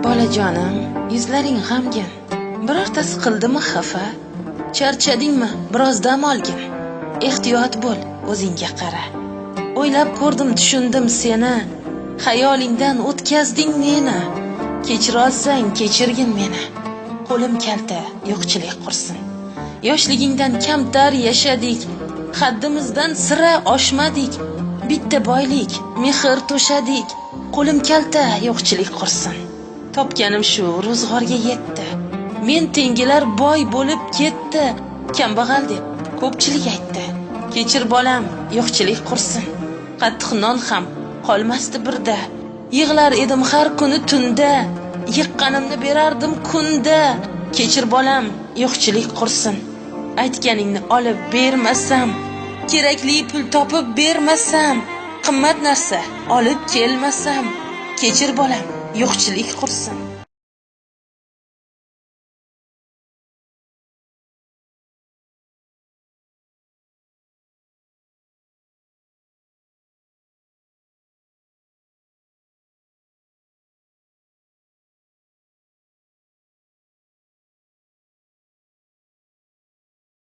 Bolajonim, yuzlaring g'amgin. Birortasi qildimi xafa? Charchadingmi? Biroz dam olgin. Ehtiyot bo'l, o'zingga qara. O'ylab ko'rdim, tushundim seni. Xayolingdan o'tkazding meni. Kechirolsang kechirgin meni. Qo'lim kalta, yo'qchilik qursin. Yoshligingdan kamtar yashadik. Haddimizdan sira oshmadik. Bitta boylik, mehr to'shadik. Qo'lim kalta, yo'qchilik qursin. Topganim shu ro'zg'orga yetdi. Men tengilar boy bo'lib ketdi. Kambag'al deb ko'pchilik aytdi. Kechir bolam, yo'qchilik qursin. Qattiq non ham qolmasdi birda. Yig'lar edim har kuni tunda. Yiqqanimni berardim kunda. Kechir bolam, yo'qchilik qursin. Aytganingni olib bermasam, kerakli pul topib bermasam, qimmat narsa olib kelmasam, kechir bolam, yo'qchilik qursin.